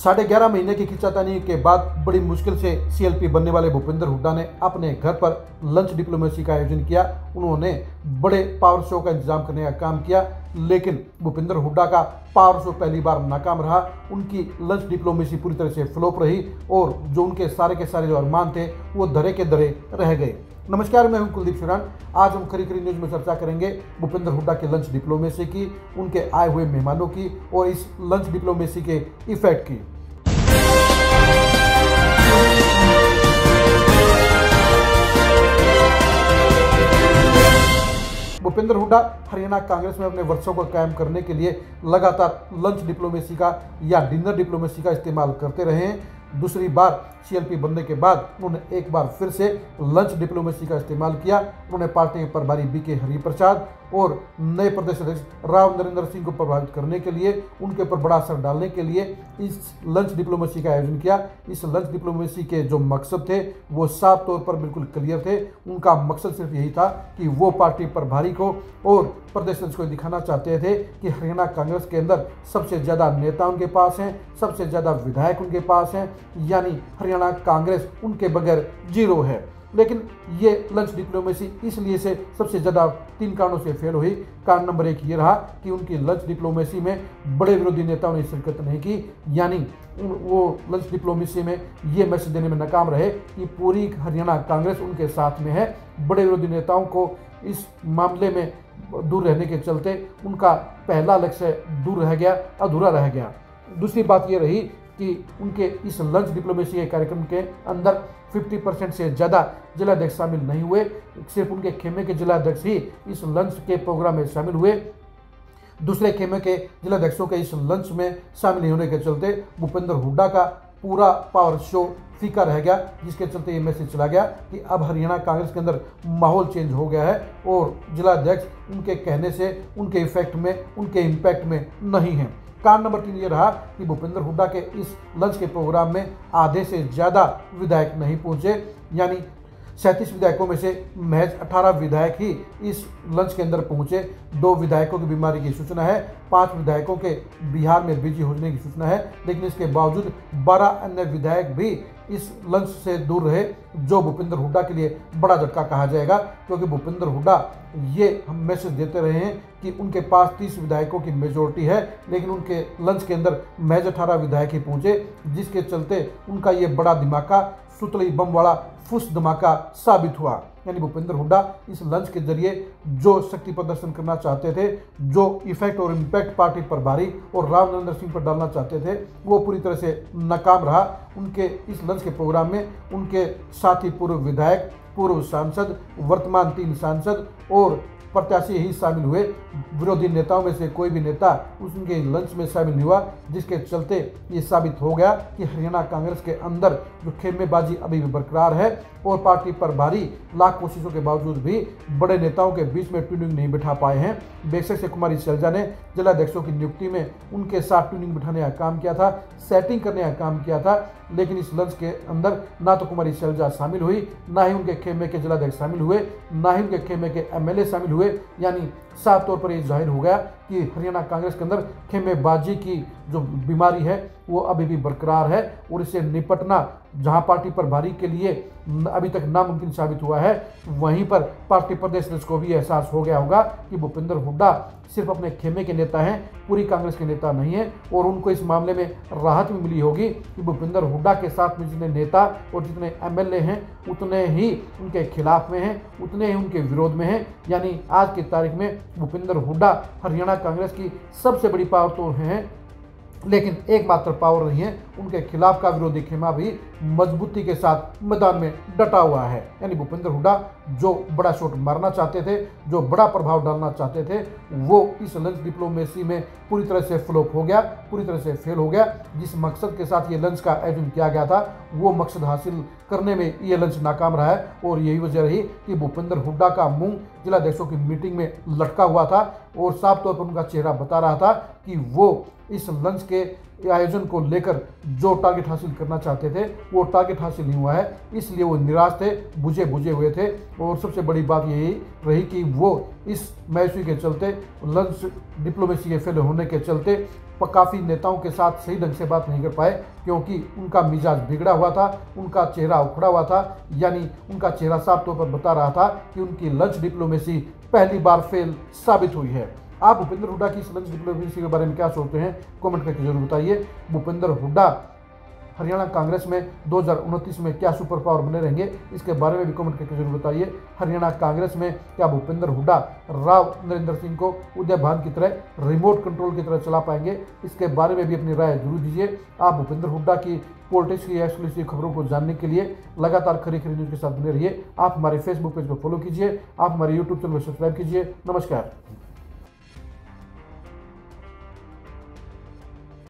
11.5 महीने की खींचातानी के बाद बड़ी मुश्किल से सीएलपी बनने वाले भूपेंद्र हुड्डा ने अपने घर पर लंच डिप्लोमेसी का आयोजन किया। उन्होंने बड़े पावर शो का इंतजाम करने का काम किया, लेकिन भूपेंद्र हुड्डा का पावर शो पहली बार नाकाम रहा। उनकी लंच डिप्लोमेसी पूरी तरह से फ्लॉप रही और जो उनके सारे के सारे जो अरमान थे वो धरे के धरे रह गए। नमस्कार, मैं हूं कुलदीप शिवरान। आज हम खरी खरी न्यूज में चर्चा करेंगे भूपेंद्र हुड्डा के लंच डिप्लोमेसी की, उनके आए हुए मेहमानों की और इस लंच डिप्लोमेसी के इफेक्ट की। भूपेंद्र हुड्डा हरियाणा कांग्रेस में अपने वर्चस्व को कायम करने के लिए लगातार लंच डिप्लोमेसी का या डिनर डिप्लोमेसी का इस्तेमाल करते रहे हैं। दूसरी बार सीएलपी बनने के बाद उन्होंने एक बार फिर से लंच डिप्लोमेसी का इस्तेमाल किया। उन्होंने पार्टी के प्रभारी बीके हरिप्रसाद और नए प्रदेश अध्यक्ष राव नरेंद्र सिंह को प्रभावित करने के लिए, उनके ऊपर बड़ा असर डालने के लिए इस लंच डिप्लोमेसी का आयोजन किया। इस लंच डिप्लोमेसी के जो मकसद थे वो साफ तौर पर बिल्कुल क्लियर थे। उनका मकसद सिर्फ यही था कि वो पार्टी प्रभारी को और प्रदेश अध्यक्ष को दिखाना चाहते थे कि हरियाणा कांग्रेस के अंदर सबसे ज़्यादा नेता उनके पास हैं, सबसे ज़्यादा विधायक उनके पास हैं, यानी हरियाणा कांग्रेस उनके बगैर जीरो है। लेकिन ये लंच डिप्लोमेसी इसलिए से सबसे ज़्यादा 3 कारणों से फेल हुई। कारण नंबर 1 ये रहा कि उनकी लंच डिप्लोमेसी में बड़े विरोधी नेताओं ने शिरकत नहीं की, यानी वो लंच डिप्लोमेसी में ये मैसेज देने में नाकाम रहे कि पूरी हरियाणा कांग्रेस उनके साथ में है। बड़े विरोधी नेताओं को इस मामले में दूर रहने के चलते उनका पहला लक्ष्य दूर रह गया, अधूरा रह गया। दूसरी बात ये रही कि उनके इस लंच डिप्लोमेसी के कार्यक्रम के अंदर 50% से ज़्यादा जिलाध्यक्ष शामिल नहीं हुए। सिर्फ उनके खेमे के जिलाध्यक्ष ही इस लंच के प्रोग्राम में शामिल हुए। दूसरे खेमे के जिलाध्यक्षों के इस लंच में शामिल नहीं होने के चलते भूपेंद्र हुड्डा का पूरा पावर शो फीका रह गया, जिसके चलते ये मैसेज चला गया कि अब हरियाणा कांग्रेस के अंदर माहौल चेंज हो गया है और जिलाध्यक्ष उनके कहने से उनके इफेक्ट में, उनके इम्पैक्ट में नहीं है। कारण नंबर 3 ये रहा कि भूपेंद्र हुड्डा के इस लंच के प्रोग्राम में आधे से ज़्यादा विधायक नहीं पहुंचे, यानी 37 विधायकों में से महज 18 विधायक ही इस लंच के अंदर पहुंचे। 2 विधायकों की बीमारी की सूचना है, 5 विधायकों के बिहार में बिजी होने की सूचना है, लेकिन इसके बावजूद 12 अन्य विधायक भी इस लंच से दूर रहे, जो भूपेंद्र हुड्डा के लिए बड़ा झटका कहा जाएगा। क्योंकि भूपेंद्र हुड्डा ये हम मैसेज देते रहे हैं कि उनके पास 30 विधायकों की मेजोरिटी है, लेकिन उनके लंच के अंदर महज 18 विधायक ही पहुंचे, जिसके चलते उनका ये बड़ा धमाका सुतली बम वाला फुस धमाका साबित हुआ। यानी भूपेंद्र हुड्डा इस लंच के जरिए जो शक्ति प्रदर्शन करना चाहते थे, जो इफेक्ट और इम्पैक्ट पार्टी प्रभारी और राव नरेंद्र सिंह पर डालना चाहते थे, वो पूरी तरह से नाकाम रहा। उनके इस लंच के प्रोग्राम में उनके साथी पूर्व विधायक, पूर्व सांसद, वर्तमान 3 सांसद और प्रत्याशी ही शामिल हुए। विरोधी नेताओं में से कोई भी नेता उनके लंच में शामिल नहीं हुआ, जिसके चलते ये साबित हो गया कि हरियाणा कांग्रेस के अंदर जो खेमेबाजी अभी भी बरकरार है और पार्टी प्रभारी लाख कोशिशों के बावजूद भी बड़े नेताओं के बीच में ट्यूनिंग नहीं बिठा पाए हैं। बेशक से कुमारी शैलजा ने जिलाध्यक्षों की नियुक्ति में उनके साथ ट्यूनिंग बिठाने का काम किया था, सेटिंग करने का काम किया था, लेकिन इस लंच के अंदर ना तो कुमारी शैलजा शामिल हुई, ना ही उनके खेमे के जिलाध्यक्ष शामिल हुए, ना ही उनके खेमे के एमएलए शामिल हुए। यानी साफ तौर पर ये जाहिर हो गया कि हरियाणा कांग्रेस के अंदर खेमेबाजी की जो बीमारी है वो अभी भी बरकरार है और इससे निपटना जहां पार्टी प्रभारी के लिए अभी तक नामुमकिन साबित हुआ है, वहीं पर पार्टी प्रदेश अध्यक्ष को भी एहसास हो गया होगा कि भूपेंद्र हुड्डा सिर्फ अपने खेमे के नेता हैं, पूरी कांग्रेस के नेता नहीं है। और उनको इस मामले में राहत भी मिली होगी कि भूपेंद्र हुड्डा के साथ में जितने नेता और जितने एमएलए हैं उतने ही उनके खिलाफ में हैं, उतने ही उनके विरोध में हैं। यानी आज की तारीख में भूपेंद्र हुड्डा हरियाणा कांग्रेस की सबसे बड़ी पावर तो हैं, लेकिन एकमात्र पावर नहीं है, उनके खिलाफ का विरोधी खेमा भी मजबूती के साथ मैदान में डटा हुआ है। यानी भूपेंद्र हुड्डा जो बड़ा शॉट मारना चाहते थे, जो बड़ा प्रभाव डालना चाहते थे, वो इस लंच डिप्लोमेसी में पूरी तरह से फ्लॉप हो गया, पूरी तरह से फेल हो गया। जिस मकसद के साथ ये लंच का आयोजन किया गया था वो मकसद हासिल करने में ये लंच नाकाम रहा है। और यही वजह रही कि भूपेंद्र हुड्डा का मुंह जिलाध्यक्षों की मीटिंग में लटका हुआ था और साफ तौर पर उनका चेहरा बता रहा था कि वो इस लंच के आयोजन को लेकर जो टारगेट हासिल करना चाहते थे वो टारगेट हासिल नहीं हुआ है, इसलिए वो निराश थे, बुझे हुए थे। और सबसे बड़ी बात यही रही कि वो इस मायूसी के चलते, लंच डिप्लोमेसी के फेल होने के चलते काफ़ी नेताओं के साथ सही ढंग से बात नहीं कर पाए, क्योंकि उनका मिजाज बिगड़ा हुआ था, उनका चेहरा उखड़ा हुआ था। यानी उनका चेहरा साफ तौर पर बता रहा था कि उनकी लंच डिप्लोमेसी पहली बार फेल साबित हुई है। आप भूपेंद्र हुड्डा की इस लंच डिप्लोमेसी के बारे में क्या सोचते हैं, कमेंट करके जरूर बताइए। भूपेंद्र हुड्डा हरियाणा कांग्रेस में 2029 में क्या सुपर पावर बने रहेंगे, इसके बारे में भी कमेंट करके जरूर बताइए। हरियाणा कांग्रेस में क्या भूपेंद्र हुड्डा राव नरेंद्र सिंह को उदय भान की तरह रिमोट कंट्रोल की तरह चला पाएंगे, इसके बारे में भी अपनी राय जरूर दीजिए। आप भूपेंद्र हुड्डा की पॉलिटिक्स की एक्सक्लूसिव खबरों को जानने के लिए लगातार खरी न्यूज के साथ बने रहिए। आप हमारे फेसबुक पेज को फॉलो कीजिए, आप हमारे यूट्यूब चैनल को सब्सक्राइब कीजिए। नमस्कार।